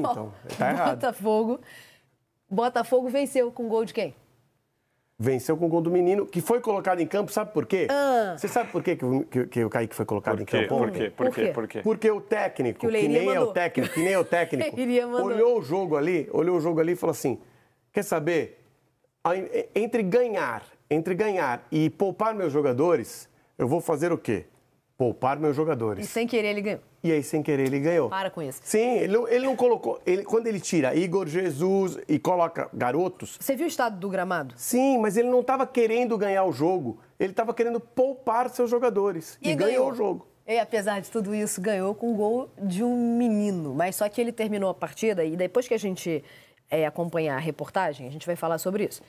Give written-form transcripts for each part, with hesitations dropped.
Então, tá errado. Botafogo venceu com gol de quem? Venceu com o gol do menino, que foi colocado em campo, sabe por quê? Você sabe por quê que o Kaique foi colocado em campo? Por quê? Porque o técnico, que nem é o técnico, olhou o jogo ali e falou assim, quer saber? Entre ganhar e poupar meus jogadores, eu vou fazer o quê? Poupar meus jogadores. E sem querer ele ganhou. E aí, sem querer, ele ganhou. Para com isso. Sim, ele não colocou... Quando ele tira Igor Jesus e coloca garotos... Você viu o estado do gramado? Sim, mas ele não estava querendo ganhar o jogo. Ele estava querendo poupar seus jogadores. E ganhou o jogo. E, apesar de tudo isso, ganhou com o gol de um menino. Mas só que ele terminou a partida, e depois que a gente acompanhar a reportagem, a gente vai falar sobre isso.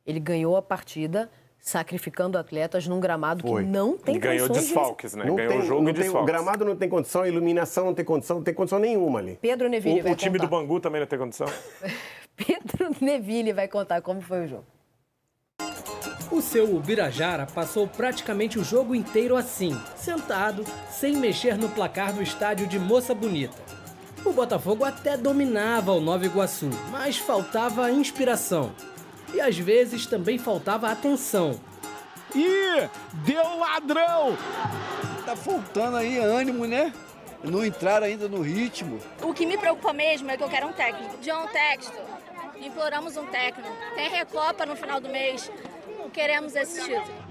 Ele ganhou a partida sacrificando atletas num gramado que não tem condições. Ganhou desfalques, né? Ganhou o jogo e desfalques. O gramado não tem condição, a iluminação não tem condição nenhuma ali. Pedro Neville vai contar. O time do Bangu também não tem condição. Pedro Neville vai contar como foi o jogo. O seu Ubirajara passou praticamente o jogo inteiro assim, sentado, sem mexer no placar do estádio de Moça Bonita. O Botafogo até dominava o Nova Iguaçu, mas faltava inspiração. E às vezes também faltava atenção. Ih, deu ladrão! Tá faltando aí ânimo, né? Não entrar ainda no ritmo. O que me preocupa mesmo é que eu quero um técnico. John Textor, imploramos um técnico. Tem Recopa no final do mês. Queremos esse título.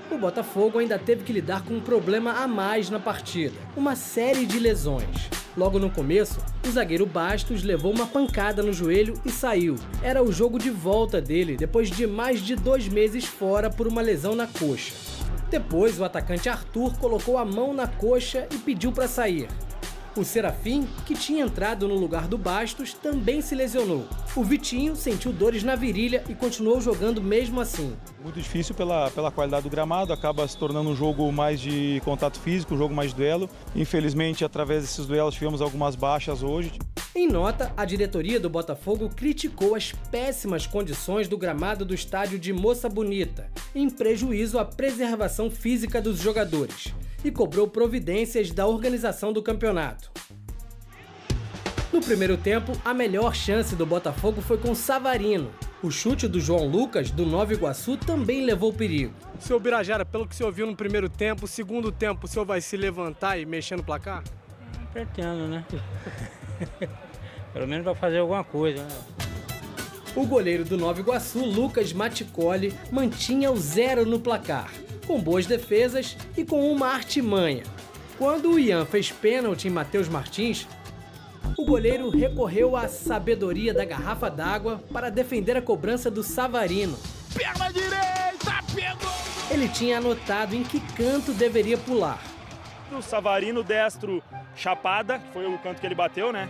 O Botafogo ainda teve que lidar com um problema a mais na partida. Uma série de lesões. Logo no começo, o zagueiro Bastos levou uma pancada no joelho e saiu. Era o jogo de volta dele, depois de mais de 2 meses fora por uma lesão na coxa. Depois, o atacante Arthur colocou a mão na coxa e pediu para sair. O Serafim, que tinha entrado no lugar do Bastos, também se lesionou. O Vitinho sentiu dores na virilha e continuou jogando mesmo assim. Muito difícil pela qualidade do gramado, acaba se tornando um jogo mais de contato físico, um jogo mais de duelo. Infelizmente, através desses duelos, tivemos algumas baixas hoje. Em nota, a diretoria do Botafogo criticou as péssimas condições do gramado do estádio de Moça Bonita, em prejuízo à preservação física dos jogadores, e cobrou providências da organização do campeonato. No primeiro tempo, a melhor chance do Botafogo foi com Savarino. O chute do João Lucas, do Nova Iguaçu, também levou perigo. Seu Birajara, pelo que o senhor viu no primeiro tempo, segundo tempo, o senhor vai se levantar e mexer no placar? Pretendo, né? Pelo menos vai fazer alguma coisa, né? O goleiro do Nova Iguaçu, Lucas Maticoli, mantinha o 0 no placar, com boas defesas e com uma artimanha. Quando o Ian fez pênalti em Matheus Martins, o goleiro recorreu à sabedoria da garrafa d'água para defender a cobrança do Savarino. Perna direita, pegou! Ele tinha anotado em que canto deveria pular. O Savarino destro chapada, que foi o canto que ele bateu, né?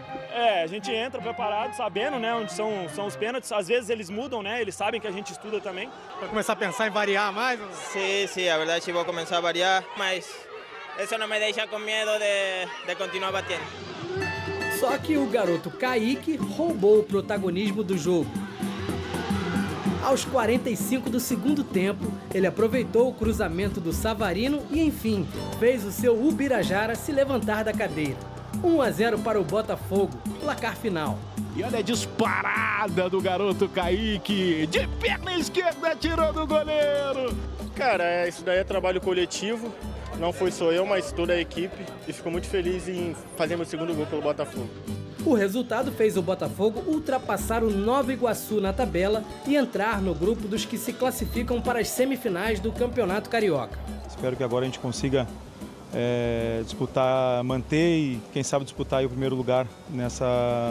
A gente entra preparado, sabendo, né, onde são os pênaltis. Às vezes eles mudam, né? Eles sabem que a gente estuda também. Vai começar a pensar em variar mais? Sim, a verdade vou começar a variar, mas isso não me deixa com medo de continuar batendo. Só que o garoto Kaique roubou o protagonismo do jogo. Aos 45 do segundo tempo, ele aproveitou o cruzamento do Savarino e, enfim, fez o seu Ubirajara se levantar da cadeira. 1-0 para o Botafogo, placar final. E olha a disparada do garoto Kaique, de perna esquerda, tirou do goleiro. Cara, isso daí é trabalho coletivo, não foi só eu, mas toda a equipe, e fico muito feliz em fazer meu segundo gol pelo Botafogo. O resultado fez o Botafogo ultrapassar o Nova Iguaçu na tabela e entrar no grupo dos que se classificam para as semifinais do Campeonato Carioca. Espero que agora a gente consiga disputar, manter e, quem sabe, disputar aí o primeiro lugar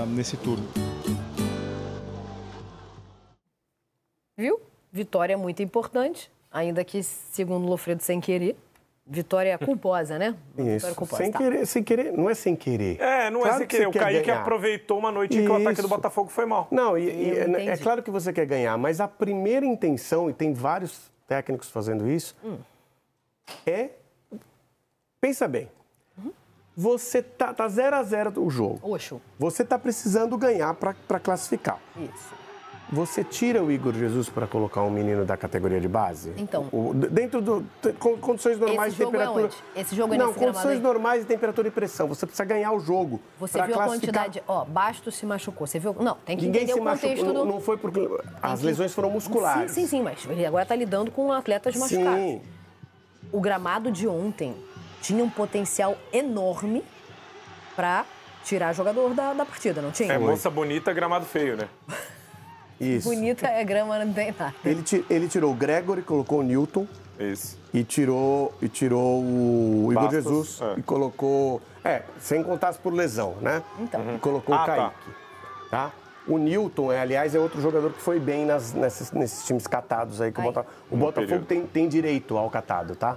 nesse turno. Viu? Vitória muito importante, ainda que, segundo o Lofredo, sem querer. Vitória culposa, né? Isso, culposa, sem querer, não é sem querer. Não é sem querer. O Kaique aproveitou uma noite em que o ataque do Botafogo foi mal. Não, é claro que você quer ganhar, mas a primeira intenção, e tem vários técnicos fazendo isso, pensa bem, você tá 0-0 o jogo. Oxo. Você tá precisando ganhar para classificar. Isso. Você tira o Igor Jesus para colocar um menino da categoria de base? Então. Dentro condições normais de temperatura. Esse jogo é não, nesse condições normais de temperatura e pressão. Você precisa ganhar o jogo. Você viu a quantidade. Bastos se machucou. Você viu? Não, tem que entender o contexto do... Não foi porque as lesões foram musculares. Sim, mas ele agora está lidando com atletas machucados. Sim. O gramado de ontem tinha um potencial enorme para tirar jogador da partida, não tinha? Moça bonita, gramado feio, né? Isso. Bonita é grama, não tem nada. Ele tirou o Gregory, colocou o Newton. Isso. E tirou o Igor Jesus e colocou... sem contar por lesão, né? Então. E colocou o Kaique. Tá? O Newton, aliás, é outro jogador que foi bem nesses times catados aí. Que o Botafogo tem direito ao catado, tá?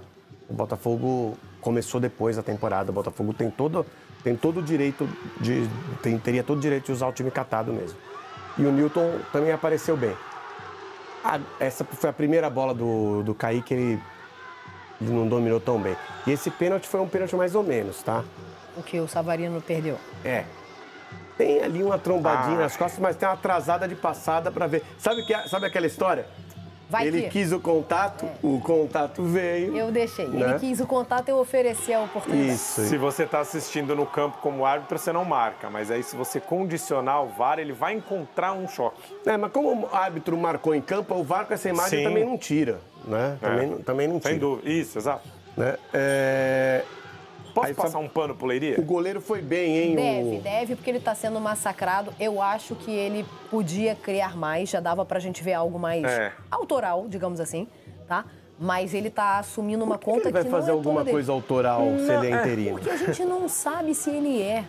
O Botafogo começou depois da temporada. O Botafogo tem todo o direito teria todo o direito de usar o time catado mesmo. E o Newton também apareceu bem. Essa foi a primeira bola do Kaique, ele não dominou tão bem. E esse pênalti foi um pênalti mais ou menos, tá? O que o Savarino perdeu. Tem ali uma trombadinha nas costas, mas tem uma atrasada de passada para ver. Sabe aquela história? Ele quis o contato veio. Eu deixei. Né? Ele quis o contato, eu ofereci a oportunidade. Isso. Se você está assistindo no campo como árbitro, você não marca. Mas aí, se você condicionar o VAR, ele vai encontrar um choque. Mas como o árbitro marcou em campo, o VAR com essa imagem também não tira. Né? Também não tira. Sem dúvida. Isso, exato. Né? Posso passar um pano pro Leiria? O goleiro foi bem, hein? Deve, porque ele está sendo massacrado. Eu acho que ele podia criar mais, já dava pra gente ver algo mais autoral, digamos assim, tá? Mas ele tá assumindo uma conta que não é toda dele. Ele vai fazer alguma coisa autoral se ele é interino? Porque a gente não sabe se ele é.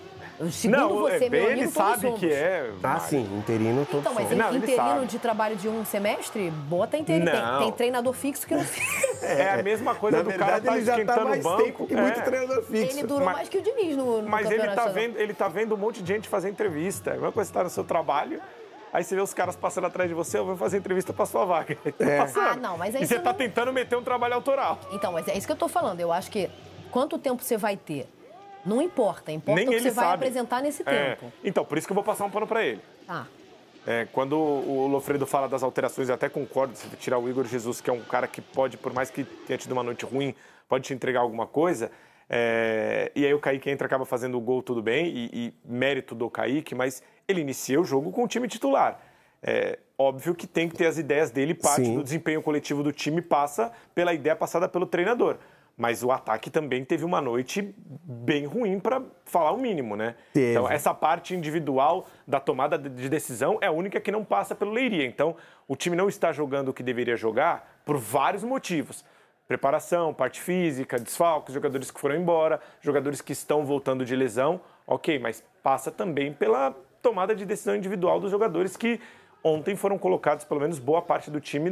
Segundo você, meu amigo, ele sabe que é. Sim, interino todos Então, mas interino de trabalho de um semestre, bota interino. Tem treinador fixo que não fica. É a mesma coisa do cara tá esquentando o banco. Tempo que muito treinador fixo. Ele durou mais que o Diniz no Mas ele tá vendo um monte de gente fazer entrevista. Uma coisa, você tá no seu trabalho, aí você vê os caras passando atrás de você, eu vou fazer entrevista pra sua vaga. Mas aí e você tá tentando meter um trabalho autoral. Então, mas é isso que eu tô falando. Eu acho que quanto tempo você vai ter? Não importa. Importa o que você vai apresentar nesse tempo. Então, por isso que eu vou passar um pano pra ele. Quando o Lofredo fala das alterações, eu até concordo, se tirar o Igor Jesus, que é um cara que pode, por mais que tenha tido uma noite ruim, pode te entregar alguma coisa. E aí o Kaique entra, acaba fazendo o gol, tudo bem, e mérito do Kaique, mas ele inicia o jogo com o time titular. Óbvio que tem que ter as ideias dele, parte do desempenho coletivo do time passa pela ideia passada pelo treinador. Mas o ataque também teve uma noite bem ruim, para falar o mínimo, né? Então, essa parte individual da tomada de decisão é a única que não passa pelo Leiria. Então, o time não está jogando o que deveria jogar por vários motivos. Preparação, parte física, desfalques, jogadores que foram embora, jogadores que estão voltando de lesão. Ok, mas passa também pela tomada de decisão individual dos jogadores que ontem foram colocados, pelo menos boa parte do time,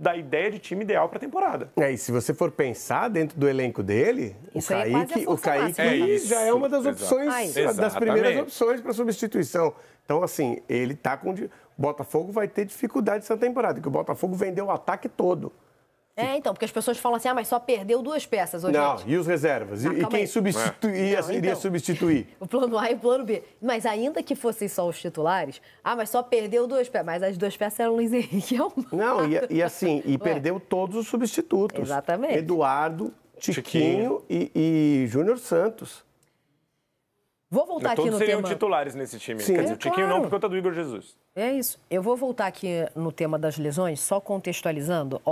da ideia de time ideal para a temporada. E se você for pensar dentro do elenco dele, o Kaique já é uma das opções, das primeiras opções para substituição. Então, assim, ele tá com... O Botafogo vai ter dificuldade essa temporada, porque o Botafogo vendeu o ataque todo. Então, porque as pessoas falam assim, mas só perdeu 2 peças hoje. Não, e os reservas? E quem iria substituir? O plano A e o plano B. Mas ainda que fossem só os titulares, mas só perdeu 2 peças. Mas as 2 peças eram o Luiz Henrique e o Não, perdeu todos os substitutos. Exatamente. Eduardo, Tiquinho e Júnior Santos. Vou voltar aqui no tema... Todos seriam titulares nesse time. Quer dizer, o Tiquinho não por conta do Igor Jesus. É isso. Eu vou voltar aqui no tema das lesões, só contextualizando.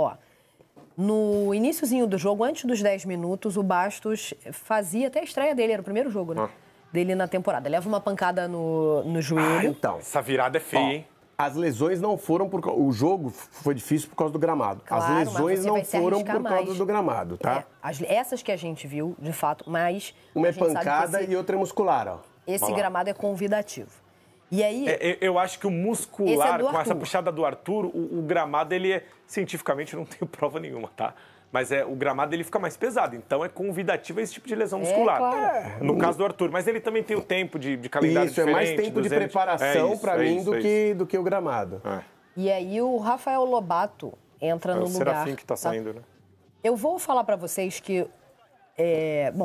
No iniciozinho do jogo, antes dos 10 minutos, o Bastos fazia até a estreia dele, era o primeiro jogo, né? Dele na temporada. Leva uma pancada no joelho. Então. Essa virada é feia, hein? As lesões não foram por causa... O jogo foi difícil por causa do gramado. Claro, as lesões não foram por causa do gramado, tá? Essas que a gente viu, de fato, mas... Uma é pancada e outra é muscular, Esse gramado é convidativo. E aí... eu acho que o muscular, com essa puxada do Arthur, o gramado, ele é... Cientificamente, eu não tenho prova nenhuma, tá? Mas o gramado ele fica mais pesado, então é convidativo a esse tipo de lesão muscular. Claro. No caso do Arthur, mas ele também tem o tempo de calendário diferente. É mais tempo de preparação para mim do que o gramado. E aí o Rafael Lobato entra no lugar. O Serafim que tá saindo, né? Eu vou falar para vocês que...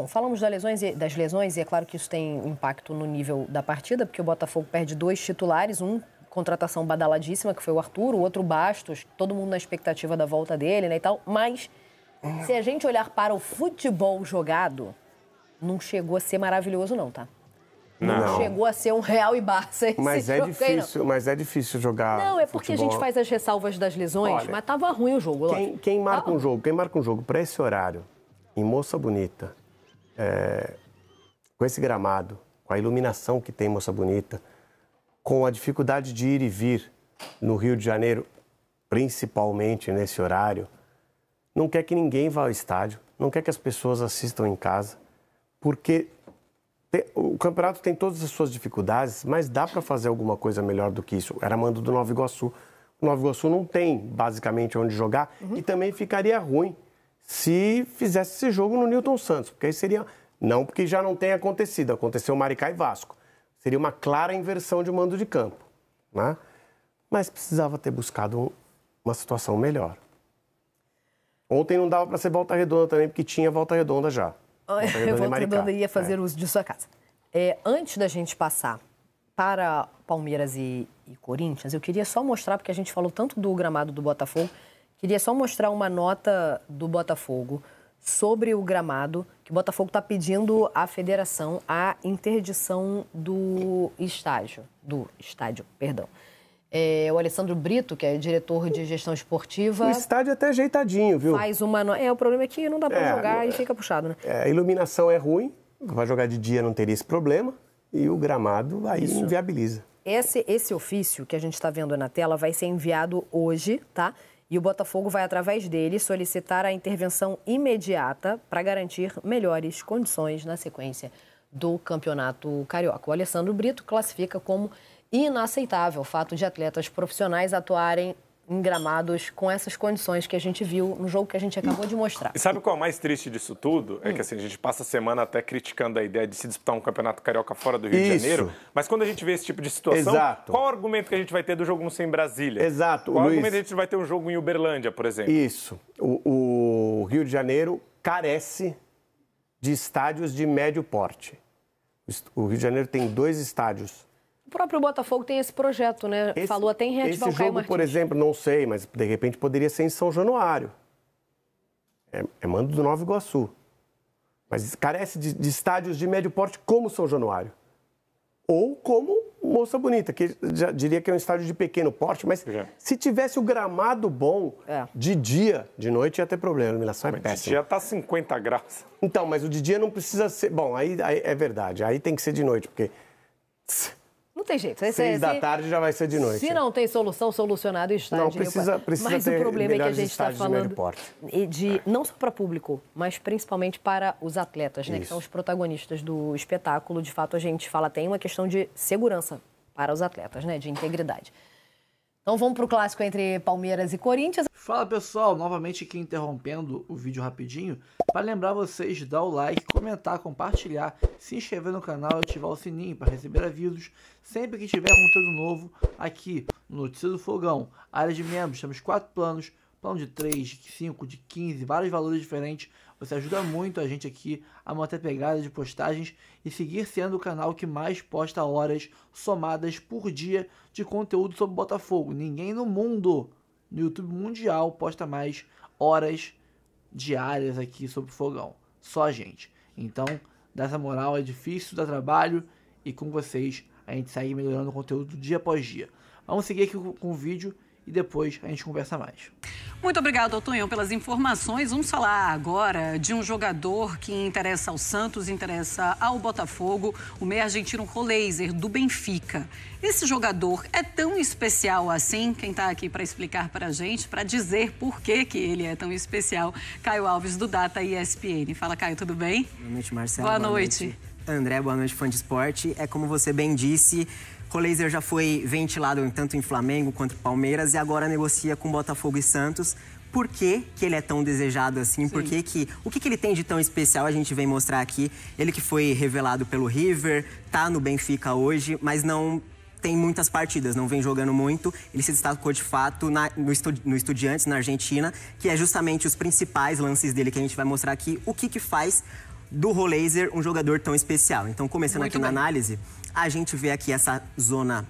falamos das lesões e é claro que isso tem impacto no nível da partida, porque o Botafogo perde 2 titulares, um contratação badaladíssima, que foi o Arthur, o outro Bastos, todo mundo na expectativa da volta dele, né, e tal. Mas, se a gente olhar para o futebol jogado, não chegou a ser maravilhoso, não, tá? Não chegou a ser um Real e Barça. Mas é difícil jogar. Não, é porque futebol. A gente faz as ressalvas das lesões, olha, mas tava ruim o jogo. Quem marca um jogo para esse horário, em Moça Bonita, com esse gramado, com a iluminação que tem Moça Bonita, com a dificuldade de ir e vir no Rio de Janeiro, principalmente nesse horário, não quer que ninguém vá ao estádio, não quer que as pessoas assistam em casa, porque o campeonato tem todas as suas dificuldades, mas dá para fazer alguma coisa melhor do que isso. Era mando do Nova Iguaçu. O Nova Iguaçu não tem, basicamente, onde jogar. E também ficaria ruim se fizesse esse jogo no Newton Santos. Porque aí seria... Não porque já não tem acontecido. Aconteceu Maricá e Vasco. Seria uma clara inversão de mando de campo, né? Mas precisava ter buscado uma situação melhor. Ontem não dava para ser Volta Redonda também, porque tinha Volta Redonda já. Volta Redonda ia fazer uso de sua casa. Antes da gente passar para Palmeiras e Corinthians, eu queria só mostrar, porque a gente falou tanto do gramado do Botafogo, queria só mostrar uma nota do Botafogo sobre o gramado, que o Botafogo está pedindo à federação a interdição do estádio. O Alessandro Brito, que é diretor de gestão esportiva... O estádio é até ajeitadinho, viu? Faz uma... o problema é que não dá para jogar e fica puxado, né? A iluminação é ruim, vai jogar de dia não teria esse problema, e o gramado aí inviabiliza. Esse ofício que a gente está vendo na tela vai ser enviado hoje, tá? E o Botafogo vai, através dele, solicitar a intervenção imediata para garantir melhores condições na sequência do Campeonato Carioca. O Alessandro Brito classifica como inaceitável o fato de atletas profissionais atuarem em gramados com essas condições que a gente viu no jogo que a gente acabou de mostrar. E sabe qual é o mais triste disso tudo? É que assim, a gente passa a semana até criticando a ideia de se disputar um campeonato carioca fora do Rio de Janeiro, mas quando a gente vê esse tipo de situação, qual o argumento que a gente vai ter do jogo não ser em Brasília? Exato. Qual o argumento que a gente vai ter um jogo em Uberlândia, por exemplo? Isso. O Rio de Janeiro carece de estádios de médio porte. O Rio de Janeiro tem 2 estádios. O próprio Botafogo tem esse projeto, né? Falou até em reativar o Caio Martins. Esse jogo, por exemplo, não sei, mas de repente poderia ser em São Januário. É mando do Nova Iguaçu. Mas carece de estádios de médio porte como São Januário. Ou como Moça Bonita, que já diria que é um estádio de pequeno porte, mas se tivesse o gramado bom de dia, de noite ia ter problema. A iluminação é péssima. De dia tá 50 graus. Então, mas o de dia não precisa ser... Bom, aí é verdade. Aí tem que ser de noite, porque... Não tem jeito. 6 da tarde já vai ser de noite. Se não tem solução, solucionado o estádio. Não, precisa mas o problema é que a gente está falando não só para público, mas principalmente para os atletas, né, que são os protagonistas do espetáculo. De fato, a gente fala, tem uma questão de segurança para os atletas, né, de integridade. Então vamos para o clássico entre Palmeiras e Corinthians. Fala pessoal, novamente aqui interrompendo o vídeo rapidinho, para lembrar vocês de dar o like, comentar, compartilhar, se inscrever no canal e ativar o sininho para receber avisos sempre que tiver conteúdo novo aqui no Notícia do Fogão. Área de membros, temos 4 planos, plano de 3, de 5, de 15, vários valores diferentes. Você ajuda muito a gente aqui a manter a pegada de postagens e seguir sendo o canal que mais posta horas somadas por dia de conteúdo sobre Botafogo. Ninguém no mundo, no YouTube mundial, posta mais horas diárias aqui sobre o Fogão. Só a gente. Então, dá essa moral, é difícil, dá trabalho e com vocês a gente segue melhorando o conteúdo dia após dia. Vamos seguir aqui com o vídeo e depois a gente conversa mais. Muito obrigado, Tonhão, pelas informações. Vamos falar agora de um jogador que interessa ao Santos, interessa ao Botafogo, o meia argentino Roleiser, do Benfica. Esse jogador é tão especial assim? Quem está aqui para explicar para a gente, para dizer por que ele é tão especial, Caio Alves, do Data ESPN. Fala, Caio, tudo bem? Boa noite, Marcelo. Boa noite. André, boa noite, fã de esporte. É como você bem disse, Roleiser já foi ventilado tanto em Flamengo quanto Palmeiras e agora negocia com Botafogo e Santos. Por que ele é tão desejado assim? Por que o que ele tem de tão especial? A gente vem mostrar aqui. Ele que foi revelado pelo River, tá no Benfica hoje, mas não tem muitas partidas, não vem jogando muito. Ele se destacou de fato no Estudiantes, na Argentina, que é justamente os principais lances dele que a gente vai mostrar aqui. O que faz do Roleiser um jogador tão especial? Então, começando aqui na análise, a gente vê aqui essa zona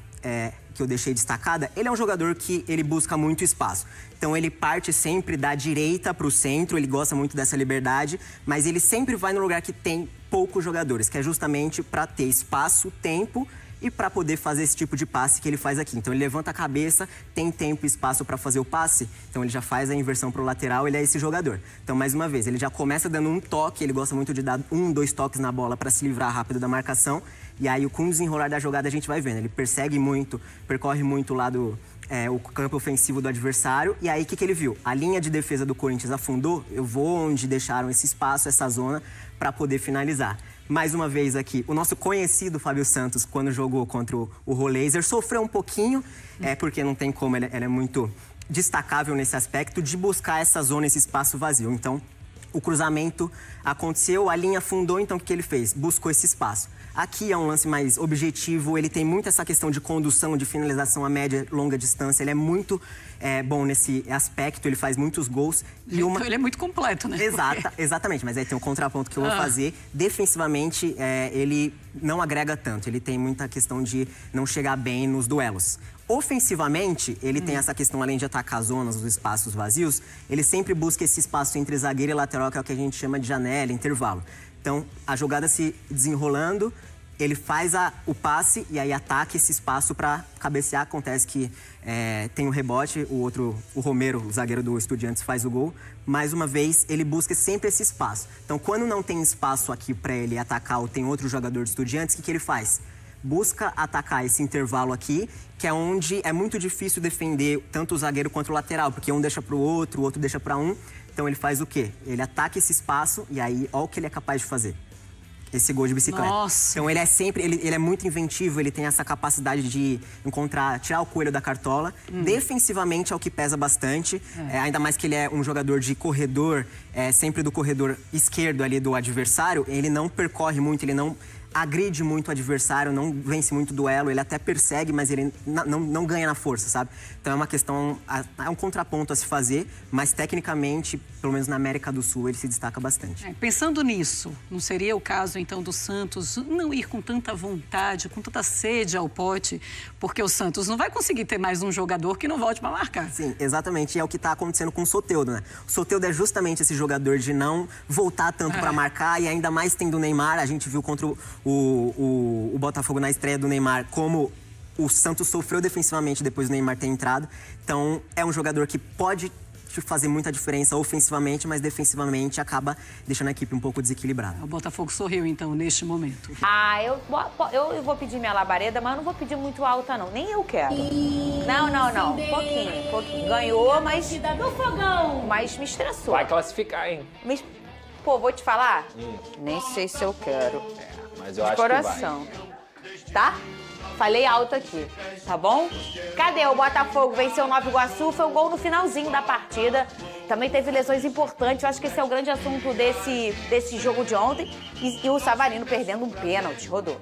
que eu deixei destacada, ele é um jogador que ele busca muito espaço. Então ele parte sempre da direita para o centro, ele gosta muito dessa liberdade, mas ele sempre vai no lugar que tem poucos jogadores, que é justamente para ter espaço, tempo e para poder fazer esse tipo de passe que ele faz aqui. Então ele levanta a cabeça, tem tempo e espaço para fazer o passe, então ele já faz a inversão para o lateral, ele é esse jogador. Então, mais uma vez, ele já começa dando um toque, ele gosta muito de dar 1, 2 toques na bola para se livrar rápido da marcação, e aí com o desenrolar da jogada a gente vai vendo. Ele persegue muito, percorre muito o lado, o campo ofensivo do adversário, e aí o que ele viu? A linha de defesa do Corinthians afundou, eu vou onde deixaram esse espaço, essa zona, para poder finalizar. Mais uma vez aqui, o nosso conhecido Fábio Santos, quando jogou contra o Roleiser, sofreu um pouquinho, porque não tem como, ele é muito destacável nesse aspecto de buscar essa zona, esse espaço vazio. Então, o cruzamento aconteceu, a linha afundou, então o que ele fez? Buscou esse espaço. Aqui é um lance mais objetivo, ele tem muito essa questão de condução, de finalização a média e longa distância, ele é muito bom nesse aspecto, ele faz muitos gols. Então ele é muito completo, né? Exatamente, mas aí tem um contraponto que eu vou fazer. Defensivamente, ele não agrega tanto, ele tem muita questão de não chegar bem nos duelos. Ofensivamente, ele tem essa questão, além de atacar as zonas, os espaços vazios, ele sempre busca esse espaço entre zagueiro e lateral, que é o que a gente chama de janela, intervalo. Então, a jogada se desenrolando, ele faz o passe e aí ataca esse espaço para cabecear. Acontece que tem um rebote, o Romero, o zagueiro do Estudiantes, faz o gol. Mais uma vez, ele busca sempre esse espaço. Então, quando não tem espaço aqui para ele atacar ou tem outro jogador de Estudiantes, o que ele faz? Busca atacar esse intervalo aqui, que é onde é muito difícil defender tanto o zagueiro quanto o lateral, porque um deixa para o outro deixa para um. Então ele faz o quê? Ele ataca esse espaço e aí, olha o que ele é capaz de fazer. Esse gol de bicicleta. Nossa. Então ele é sempre, ele é muito inventivo, ele tem essa capacidade de tirar o coelho da cartola. Defensivamente é o que pesa bastante, ainda mais que ele é um jogador de corredor, sempre do corredor esquerdo ali do adversário, ele não percorre muito, ele não agride muito o adversário, não vence muito duelo, ele até persegue, mas ele não ganha na força, sabe? Então é uma questão, é um contraponto a se fazer, mas tecnicamente, pelo menos na América do Sul, ele se destaca bastante. Pensando nisso, não seria o caso então do Santos não ir com tanta vontade, com tanta sede ao pote, porque o Santos não vai conseguir ter mais um jogador que não volte para marcar. Sim, exatamente, e é o que está acontecendo com o Soteldo, né? O Soteldo é justamente esse jogador de não voltar tanto para marcar, e ainda mais tendo o Neymar, a gente viu contra o Botafogo na estreia do Neymar, como o Santos sofreu defensivamente depois do Neymar ter entrado. Então, é um jogador que pode fazer muita diferença ofensivamente, mas defensivamente acaba deixando a equipe um pouco desequilibrada. O Botafogo sorriu, então, neste momento. Eu vou pedir minha labareda, mas eu não vou pedir muito alta, não. Nem eu quero. Não. Pouquinho. Ganhou, mas... Do fogão. Mas me estressou. Vai classificar, hein? Pô, vou te falar? Nem sei se eu quero. Mas eu acho que vai. Tá? Falei alto aqui, tá bom? Cadê? O Botafogo venceu o Nova Iguaçu, foi o gol no finalzinho da partida. Também teve lesões importantes, eu acho que esse é o grande assunto desse jogo de ontem. E o Savarino perdendo um pênalti, Rodô.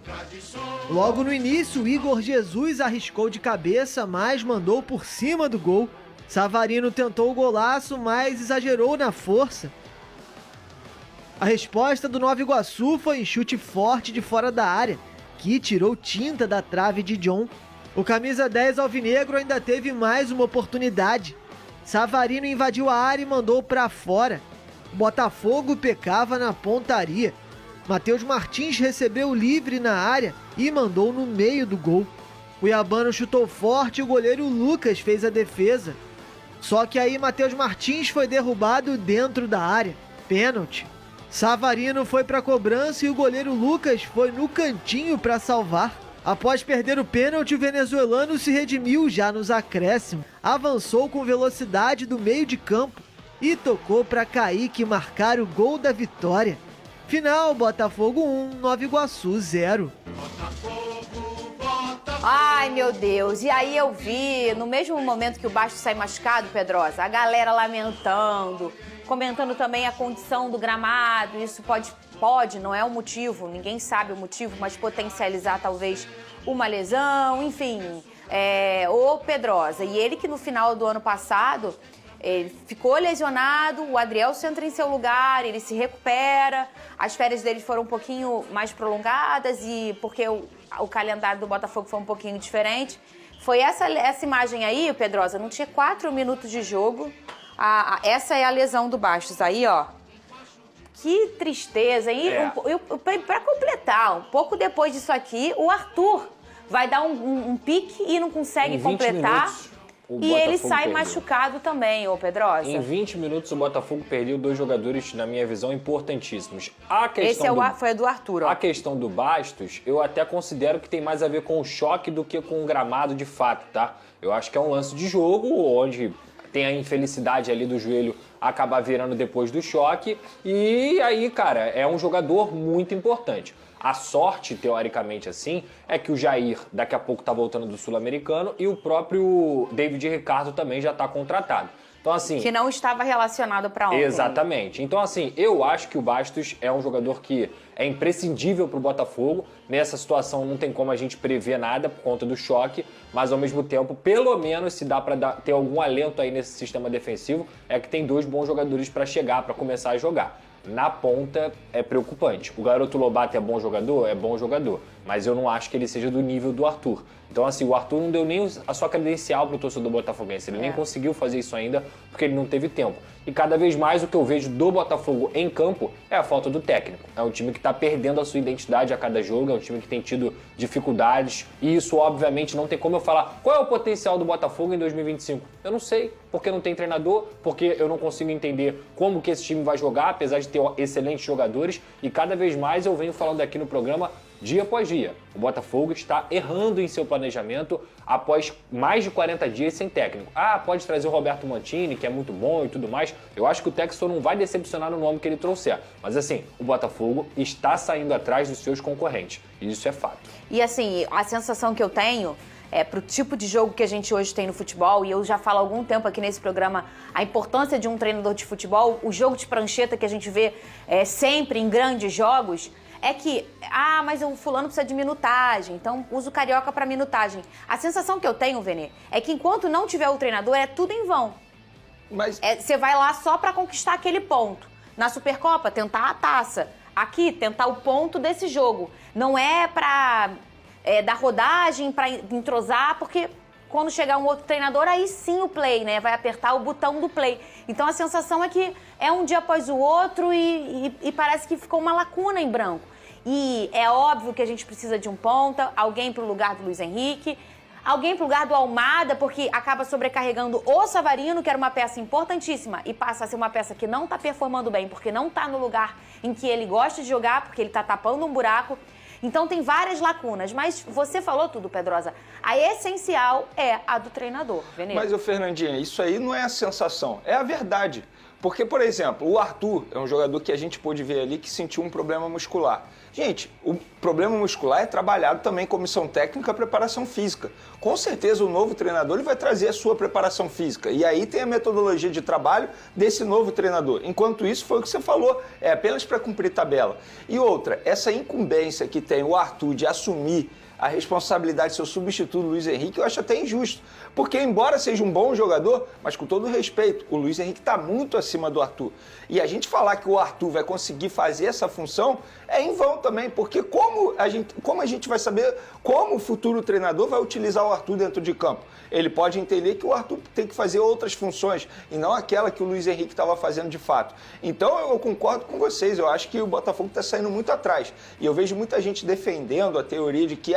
Logo no início, o Igor Jesus arriscou de cabeça, mas mandou por cima do gol. Savarino tentou o golaço, mas exagerou na força. A resposta do Nova Iguaçu foi um chute forte de fora da área, que tirou tinta da trave de John. O camisa 10 alvinegro ainda teve mais uma oportunidade. Savarino invadiu a área e mandou para fora. O Botafogo pecava na pontaria. Matheus Martins recebeu livre na área e mandou no meio do gol. O Cuiabano chutou forte e o goleiro Lucas fez a defesa. Só que aí Matheus Martins foi derrubado dentro da área. Pênalti. Savarino foi para a cobrança e o goleiro Lucas foi no cantinho para salvar. Após perder o pênalti, o venezuelano se redimiu já nos acréscimos. Avançou com velocidade do meio de campo e tocou para Kaique marcar o gol da vitória. Final, Botafogo 1, Nova Iguaçu 0. Ai, meu Deus. E aí eu vi, no mesmo momento que o Basto sai machucado, Pedrosa, a galera lamentando, comentando também a condição do gramado. Isso pode, não é o motivo, ninguém sabe o motivo, mas potencializar talvez uma lesão, enfim. Ô Pedrosa, e ele que no final do ano passado, ele ficou lesionado, o Adrielson entra em seu lugar, ele se recupera, as férias dele foram um pouquinho mais prolongadas e porque o calendário do Botafogo foi um pouquinho diferente. Foi essa imagem aí, Pedrosa, não tinha 4 minutos de jogo. Essa é a lesão do Bastos aí, ó. Que tristeza, hein? Para completar, um pouco depois disso aqui, o Arthur vai dar um pique e não consegue completar. Minutos, e ele sai machucado também, ô Pedrosa. Em 20 minutos, o Botafogo perdeu 2 jogadores, na minha visão, importantíssimos. Esse foi do Arthur, ó. A questão do Bastos, eu até considero que tem mais a ver com o choque do que com o gramado de fato, tá? Eu acho que é um lance de jogo, onde tem a infelicidade ali do joelho acabar virando depois do choque. E aí, cara, é um jogador muito importante. A sorte, teoricamente assim, é que o Jair daqui a pouco tá voltando do Sul-Americano e o próprio David Ricardo também já tá contratado. Então, assim, que não estava relacionado para ontem. Exatamente. Então, assim, eu acho que o Bastos é um jogador que é imprescindível para o Botafogo. Nessa situação não tem como a gente prever nada por conta do choque, mas ao mesmo tempo, pelo menos, se dá para ter algum alento aí nesse sistema defensivo, é que tem 2 bons jogadores para chegar, para começar a jogar. Na ponta é preocupante. O garoto Lobato é bom jogador, mas eu não acho que ele seja do nível do Arthur. Então, assim, o Arthur não deu nem a sua credencial pro torcedor botafoguense. Ele nem conseguiu fazer isso ainda porque ele não teve tempo. E cada vez mais o que eu vejo do Botafogo em campo é a falta do técnico. É um time que está perdendo a sua identidade a cada jogo, é um time que tem tido dificuldades. E isso, obviamente, não tem como eu falar qual é o potencial do Botafogo em 2025. Eu não sei, porque não tem treinador, porque eu não consigo entender como que esse time vai jogar, apesar de ter excelentes jogadores. E cada vez mais eu venho falando aqui no programa, dia após dia. O Botafogo está errando em seu planejamento após mais de 40 dias sem técnico. Pode trazer o Roberto Mantini, que é muito bom e tudo mais. Eu acho que o Textor não vai decepcionar no nome que ele trouxer. Mas assim, o Botafogo está saindo atrás dos seus concorrentes. E isso é fato. E assim, a sensação que eu tenho pro tipo de jogo que a gente hoje tem no futebol, e eu já falo há algum tempo aqui nesse programa a importância de um treinador de futebol, o jogo de prancheta que a gente vê sempre em grandes jogos, é que, mas o fulano precisa de minutagem, então usa o Carioca para minutagem. A sensação que eu tenho, Vene, é que enquanto não tiver o treinador, é tudo em vão. Você vai lá só para conquistar aquele ponto. Na Supercopa, tentar a taça. Aqui, tentar o ponto desse jogo. Não é para dar rodagem, para entrosar, porque quando chegar um outro treinador, aí sim o play, né? Vai apertar o botão do play. Então a sensação é que é um dia após o outro e parece que ficou uma lacuna em branco. E é óbvio que a gente precisa de um ponta, alguém para o lugar do Luiz Henrique, alguém para o lugar do Almada, porque acaba sobrecarregando o Savarino, que era uma peça importantíssima, e passa a ser uma peça que não está performando bem, porque não está no lugar em que ele gosta de jogar, porque ele está tapando um buraco. Então tem várias lacunas, mas você falou tudo, Pedrosa. A essencial é a do treinador, Veneno. Mas, Fernandinha, isso aí não é a sensação, é a verdade. Porque, por exemplo, o Arthur é um jogador que a gente pôde ver ali que sentiu um problema muscular. Gente, o problema muscular é trabalhado também em comissão técnica, preparação física. Com certeza o novo treinador ele vai trazer a sua preparação física. E aí tem a metodologia de trabalho desse novo treinador. Enquanto isso, foi o que você falou, é apenas para cumprir tabela. E outra, essa incumbência que tem o Arthur de assumir a responsabilidade de seu substituto, Luiz Henrique, eu acho até injusto. Porque, embora seja um bom jogador, mas com todo respeito, o Luiz Henrique está muito acima do Arthur. E a gente falar que o Arthur vai conseguir fazer essa função é em vão também, porque como a gente vai saber como o futuro treinador vai utilizar o Arthur dentro de campo? Ele pode entender que o Arthur tem que fazer outras funções e não aquela que o Luiz Henrique estava fazendo de fato. Então eu concordo com vocês, eu acho que o Botafogo está saindo muito atrás. E eu vejo muita gente defendendo a teoria de que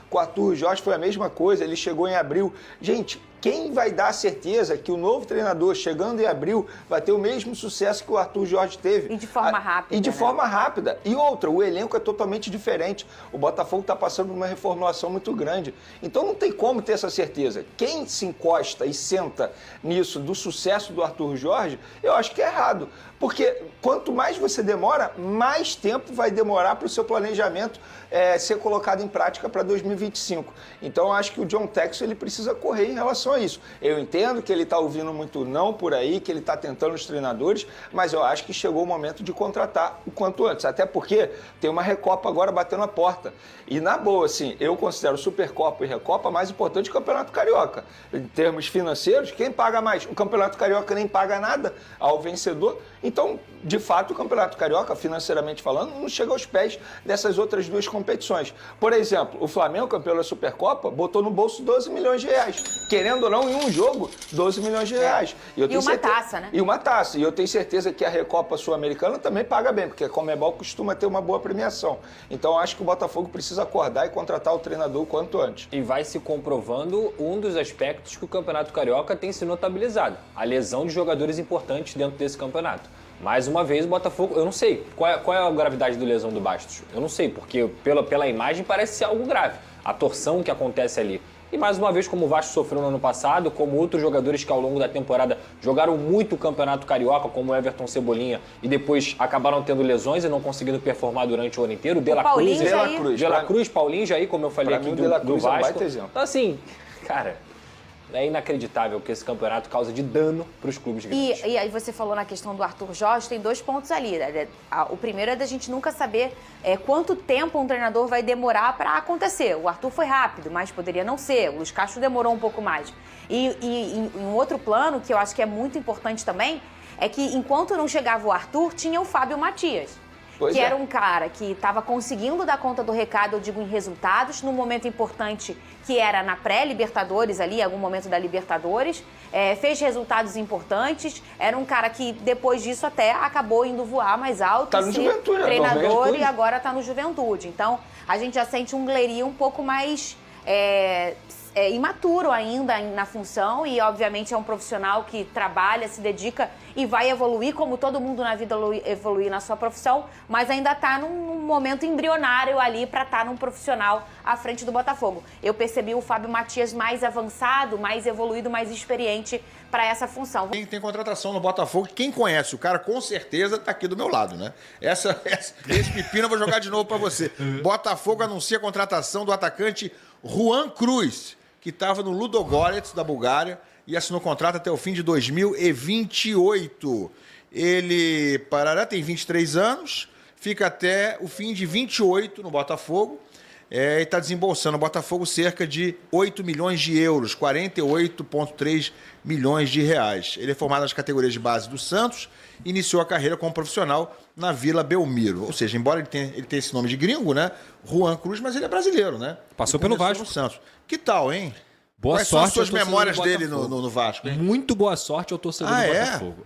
com o Arthur Jorge foi a mesma coisa, ele chegou em abril. Gente, quem vai dar a certeza que o novo treinador, chegando em abril, vai ter o mesmo sucesso que o Arthur Jorge teve? E de forma rápida. E de forma rápida. E outra, o elenco é totalmente diferente. O Botafogo está passando por uma reformulação muito grande. Então não tem como ter essa certeza. Quem se encosta e senta nisso do sucesso do Arthur Jorge, eu acho que é errado. Porque quanto mais você demora, mais tempo vai demorar para o seu planejamento ser colocado em prática para 2025. Então eu acho que o John Textor ele precisa correr em relação a isso. Eu entendo que ele está ouvindo muito não por aí, que ele está tentando os treinadores, mas eu acho que chegou o momento de contratar o quanto antes. Até porque tem uma Recopa agora batendo a porta. E na boa, assim, eu considero Supercopa e Recopa mais importante que o Campeonato Carioca. Em termos financeiros, quem paga mais? O Campeonato Carioca nem paga nada ao vencedor. Então, de fato, o Campeonato Carioca, financeiramente falando, não chega aos pés dessas outras duas competições. Por exemplo, o Flamengo, campeão da Supercopa, botou no bolso 12 milhões de reais. Querendo ou não, em um jogo, 12 milhões de reais. E uma taça, né? E uma taça. E eu tenho certeza que a Recopa Sul-Americana também paga bem, porque a Conmebol costuma ter uma boa premiação. Então, acho que o Botafogo precisa acordar e contratar o treinador o quanto antes. E vai se comprovando um dos aspectos que o Campeonato Carioca tem se notabilizado. A lesão de jogadores importantes dentro desse campeonato. Mais uma vez, o Botafogo, eu não sei qual é a gravidade da lesão do Bastos. Eu não sei, porque pela imagem parece ser algo grave. A torção que acontece ali. E mais uma vez, como o Vasco sofreu no ano passado, como outros jogadores que ao longo da temporada jogaram muito o Campeonato Carioca, como o Everton Cebolinha, e depois acabaram tendo lesões e não conseguindo performar durante o ano inteiro. De La Cruz, Paulinho Jair, como eu falei aqui do Vasco. Então assim, cara... É inacreditável que esse campeonato causa de dano para os clubes grandes. E aí você falou na questão do Arthur Jorge, tem 2 pontos ali. O primeiro é da gente nunca saber quanto tempo um treinador vai demorar para acontecer. O Arthur foi rápido, mas poderia não ser. O Luiz Castro demorou um pouco mais. E em um outro plano, que eu acho que é muito importante também, é que enquanto não chegava o Arthur, tinha o Fábio Matias. Que era um cara que estava conseguindo dar conta do recado, eu digo, em resultados, num momento importante que era na pré-Libertadores ali, algum momento da Libertadores, fez resultados importantes, era um cara que depois disso até acabou indo voar mais alto, tá no Juventude, treinador e agora está no Juventude. Então, a gente já sente um Gleri um pouco mais... imaturo ainda na função e, obviamente, é um profissional que trabalha, se dedica e vai evoluir, como todo mundo na vida evoluir na sua profissão, mas ainda está num momento embrionário ali para estar num profissional à frente do Botafogo. Eu percebi o Fábio Matias mais avançado, mais evoluído, mais experiente para essa função. Tem contratação no Botafogo, quem conhece o cara com certeza está aqui do meu lado, né? Esse pepino eu vou jogar de novo para você. Botafogo anuncia a contratação do atacante Juan Cruz, que estava no Ludogorets, da Bulgária, e assinou contrato até o fim de 2028. Ele tem 23 anos, fica até o fim de 28 no Botafogo, e está desembolsando o Botafogo cerca de 8 milhões de euros, 48,3 milhões de reais. Ele é formado nas categorias de base do Santos, iniciou a carreira como profissional na Vila Belmiro. Ou seja, embora ele tenha esse nome de gringo, né? Juan Cruz, mas ele é brasileiro, né? Passou pelo Vasco. No Santos. Que tal, hein? Boa Quais sorte. São as suas memórias dele no Vasco, hein? Muito boa sorte ao torcedor do Botafogo.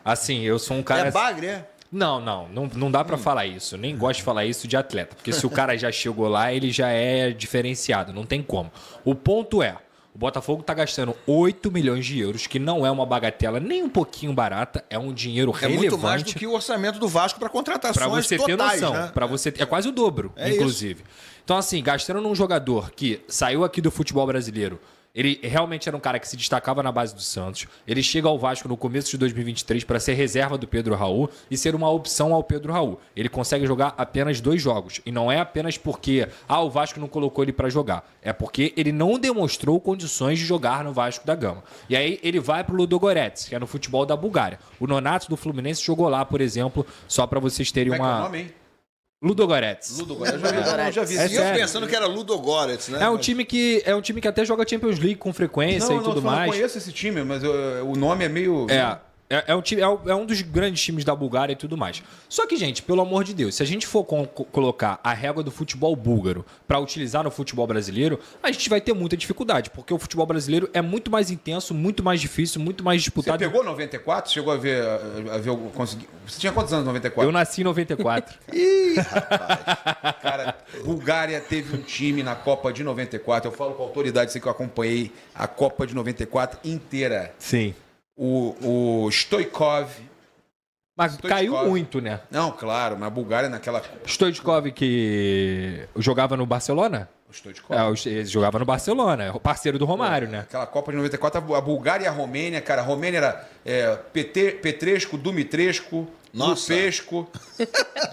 Assim, eu sou um cara... É bagre, é? Não dá pra falar isso. Nem gosto de falar isso de atleta. Porque se o cara já chegou lá, ele já é diferenciado. Não tem como. O ponto é, o Botafogo tá gastando 8 milhões de euros, que não é uma bagatela nem um pouquinho barata, é um dinheiro relevante. É muito mais do que o orçamento do Vasco para contratações totais, pra você ter noção, né? É quase o dobro, inclusive. Isso. Então, assim, gastando num jogador que saiu aqui do futebol brasileiro, ele realmente era um cara que se destacava na base do Santos. Ele chega ao Vasco no começo de 2023 para ser reserva do Pedro Raul e ser uma opção ao Pedro Raul. Ele consegue jogar apenas 2 jogos. E não é apenas porque o Vasco não colocou ele para jogar. É porque ele não demonstrou condições de jogar no Vasco da Gama. E aí ele vai pro Ludogorets, que é no futebol da Bulgária. O Nonato do Fluminense jogou lá, por exemplo, só para vocês terem uma... Como é que é o nome, hein? Ludogorets. Eu já vi. E eu pensando que era Ludogorets, né? É um time que até joga Champions League com frequência e tudo mais. Eu não conheço esse time, mas o nome é meio... É um dos grandes times da Bulgária e tudo mais. Só que, gente, pelo amor de Deus, se a gente for colocar a régua do futebol búlgaro para utilizar no futebol brasileiro, a gente vai ter muita dificuldade, porque o futebol brasileiro é muito mais intenso, muito mais difícil, muito mais disputado. Você pegou 94? Chegou a ver Você tinha quantos anos em 94? Eu nasci em 94. Ih, rapaz. Cara, Bulgária teve um time na Copa de 94. Eu falo com autoridade, sei que eu acompanhei a Copa de 94 inteira. Sim. O Stoichkov. Mas caiu muito, né? Não, claro, mas a Bulgária naquela... Stoichkov que jogava no Barcelona? O Stoichkov. Ele jogava no Barcelona, o parceiro do Romário, né? Aquela Copa de 94, a Bulgária e a Romênia, cara. A Romênia era Petrescu, Dumitrescu, Nossa. Pesco.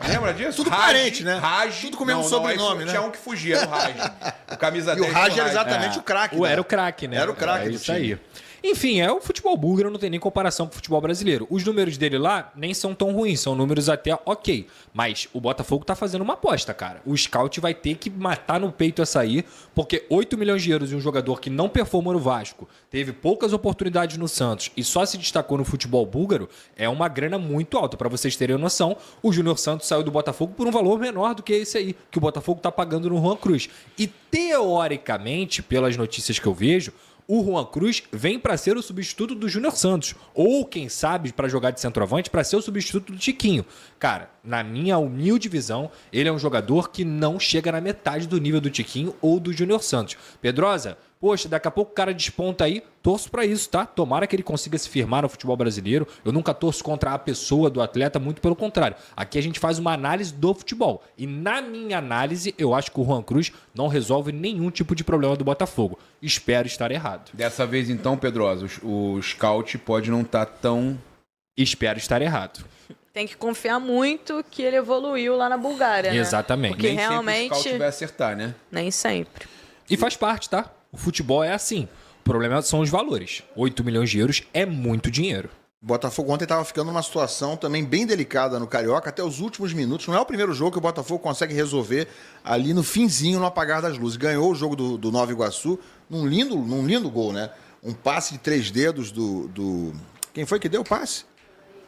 Lembra disso? Tudo Raj, parente, né? Raj. Tudo com o mesmo sobrenome, né? Tinha um que fugia, era o Raj. O camisa 10 E o Raj era exatamente o craque. Era o craque, né? Era o craque do isso time. aí. Enfim, é o futebol búlgaro, não tem nem comparação com o futebol brasileiro. Os números dele lá nem são tão ruins, são números até ok. Mas o Botafogo tá fazendo uma aposta, cara. O scout vai ter que matar no peito essa aí, porque 8 milhões de euros de um jogador que não performou no Vasco, teve poucas oportunidades no Santos e só se destacou no futebol búlgaro, é uma grana muito alta. Pra vocês terem noção, o Júnior Santos saiu do Botafogo por um valor menor do que esse aí, que o Botafogo tá pagando no Juan Cruz. E teoricamente, pelas notícias que eu vejo, o Juan Cruz vem para ser o substituto do Júnior Santos. Ou, quem sabe, para jogar de centroavante, para ser o substituto do Tiquinho. Cara, na minha humilde visão, ele é um jogador que não chega na metade do nível do Tiquinho ou do Júnior Santos. Pedrosa, poxa, daqui a pouco o cara desponta aí, torço pra isso, tá? Tomara que ele consiga se firmar no futebol brasileiro. Eu nunca torço contra a pessoa do atleta, muito pelo contrário. Aqui a gente faz uma análise do futebol. E na minha análise, eu acho que o Juan Cruz não resolve nenhum tipo de problema do Botafogo. Espero estar errado. Dessa vez, então, Pedrosa, o scout pode não estar tão... Espero estar errado. Tem que confiar muito que ele evoluiu lá na Bulgária, né? Exatamente. Porque Nem realmente... sempre o scout vai acertar, né? Nem sempre. E faz parte, tá? O futebol é assim. O problema são os valores. 8 milhões de euros é muito dinheiro. O Botafogo ontem estava ficando numa situação também bem delicada no Carioca, até os últimos minutos. Não é o primeiro jogo que o Botafogo consegue resolver ali no finzinho, no apagar das luzes. Ganhou o jogo do Nova Iguaçu num lindo gol, né? Um passe de 3 dedos do... Quem foi que deu o passe?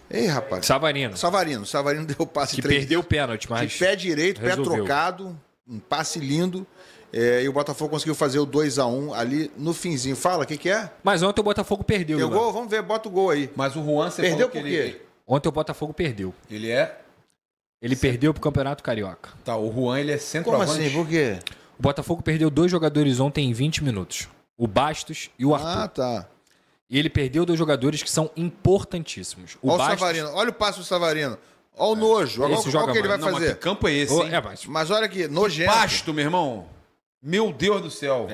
Ei, rapaz. Savarino. Savarino deu o passe que 3 perdeu dedos. o pênalti, mas de pé direito, resolveu. Pé trocado, um passe lindo. E o Botafogo conseguiu fazer o 2-1 ali no finzinho. Fala, o que é? Mas ontem o Botafogo perdeu. Tem o gol? Vamos ver, bota o gol aí. Mas o Juan, você perdeu falou por que quê? Ontem o Botafogo perdeu. Ele é? Ele perdeu pro Campeonato Carioca. Tá, o Juan, ele é centroavante. Como assim? Por quê? O Botafogo perdeu 2 jogadores ontem em 20 minutos. O Bastos e o Arthur. Ah, tá. E ele perdeu 2 jogadores que são importantíssimos. Olha o Savarino, olha o passo do Savarino. Olha o nojo. Olha o que ele vai fazer. Mas que campo é esse, hein? Mas olha aqui, nojento. Pasto, meu irmão. Meu Deus do céu.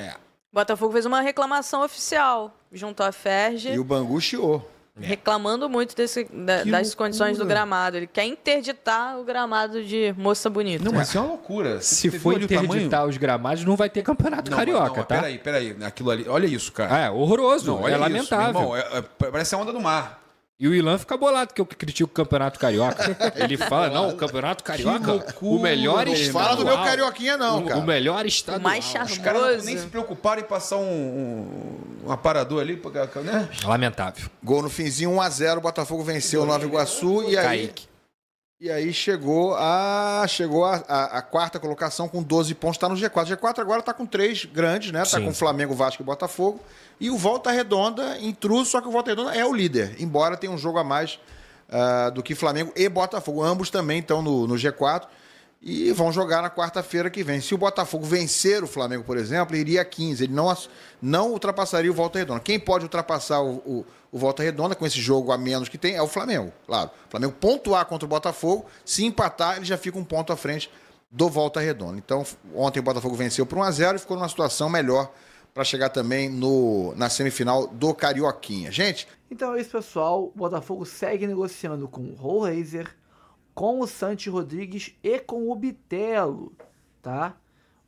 O Botafogo fez uma reclamação oficial junto à Ferge. E o Bangu chiou. Reclamando muito das condições do gramado. Ele quer interditar o gramado de Moça Bonita. Não, mas isso é uma loucura. Se for interditar os gramados, não vai ter Campeonato Carioca, tá? Peraí. Aquilo ali, olha isso, cara. É horroroso, não, olha é lamentável. Isso, irmão, parece a onda do mar. E o Ilan fica bolado que eu critico o Campeonato Carioca. Ele fala, não, o Campeonato Carioca, o melhor estadual. Fala do meu Carioquinha não, cara. O melhor estadual. O mais charmoso. Os caras nem se preocuparam em passar um aparador ali, né? Lamentável. Gol no finzinho, 1-0, o Botafogo venceu o Nova Iguaçu e aí... Kaique. E aí chegou a quarta colocação com 12 pontos, está no G4. O G4 agora está com 3 grandes, né? Está com Flamengo, Vasco e Botafogo. E o Volta Redonda, intruso, só que o Volta Redonda é o líder, embora tenha um jogo a mais do que Flamengo e Botafogo. Ambos também estão no G4 e vão jogar na quarta-feira que vem. Se o Botafogo vencer o Flamengo, por exemplo, ele iria a 15. Ele não ultrapassaria o Volta Redonda. Quem pode ultrapassar o Volta Redonda com esse jogo a menos que tem é o Flamengo, claro. O Flamengo pontuar contra o Botafogo, se empatar, ele já fica um ponto à frente do Volta Redonda. Então, ontem o Botafogo venceu por 1-0 e ficou numa situação melhor para chegar também na semifinal do Carioquinha. Gente... Então é isso, pessoal. O Botafogo segue negociando com o Rollraiser, com o Santi Rodrigues e com o Bitelo, tá?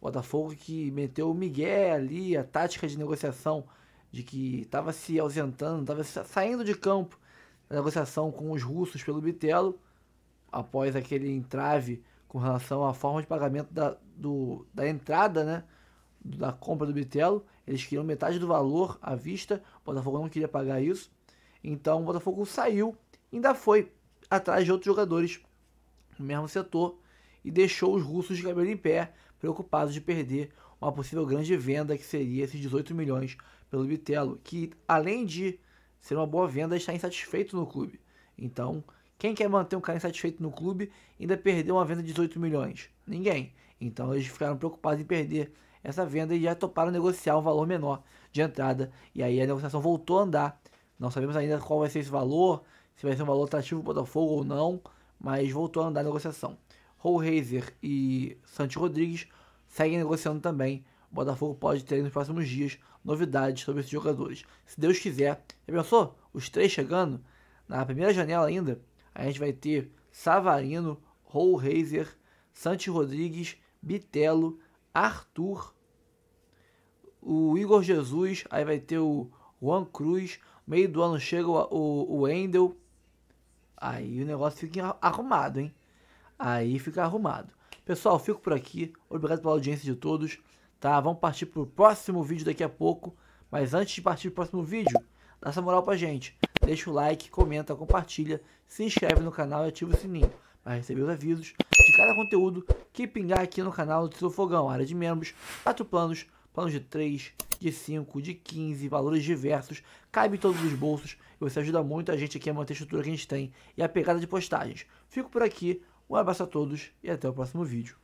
O Botafogo que meteu o Miguel ali, a tática de negociação de que estava se ausentando, estava saindo de campo na negociação com os russos pelo Bitelo, após aquele entrave com relação à forma de pagamento da entrada, né, da compra do Bitelo. Eles queriam metade do valor à vista, o Botafogo não queria pagar isso, então o Botafogo saiu, ainda foi atrás de outros jogadores no mesmo setor e deixou os russos de cabelo em pé, preocupados de perder uma possível grande venda que seria esses 18 milhões pelo Bitelo, que além de ser uma boa venda, está insatisfeito no clube. Então, quem quer manter um cara insatisfeito no clube ainda perdeu uma venda de 18 milhões? Ninguém. Então eles ficaram preocupados em perder essa venda e já toparam negociar um valor menor de entrada. E aí a negociação voltou a andar. Não sabemos ainda qual vai ser esse valor, se vai ser um valor atrativo para o Botafogo ou não, mas voltou a andar a negociação. Rollraiser e Santi Rodrigues seguem negociando também. O Botafogo pode ter nos próximos dias novidades sobre esses jogadores. Se Deus quiser. Já pensou? Os 3 chegando na primeira janela ainda. A gente vai ter Savarino, Rollraiser, Santi Rodrigues, Bitelo, Arthur, o Igor Jesus, aí vai ter o Juan Cruz, meio do ano chega o Wendel, aí o negócio fica arrumado, hein? Aí fica arrumado. Pessoal, fico por aqui, obrigado pela audiência de todos, tá? Vamos partir pro próximo vídeo daqui a pouco, mas antes de partir pro próximo vídeo, dá essa moral pra gente, deixa o like, comenta, compartilha, se inscreve no canal e ativa o sininho para receber os avisos de cada conteúdo que pingar aqui no canal do Seu Fogão. Área de membros, 4 planos, planos de 3, de 5, de 15, valores diversos, cabe em todos os bolsos e você ajuda muito a gente aqui a manter a estrutura que a gente tem e a pegada de postagens. Fico por aqui, um abraço a todos e até o próximo vídeo.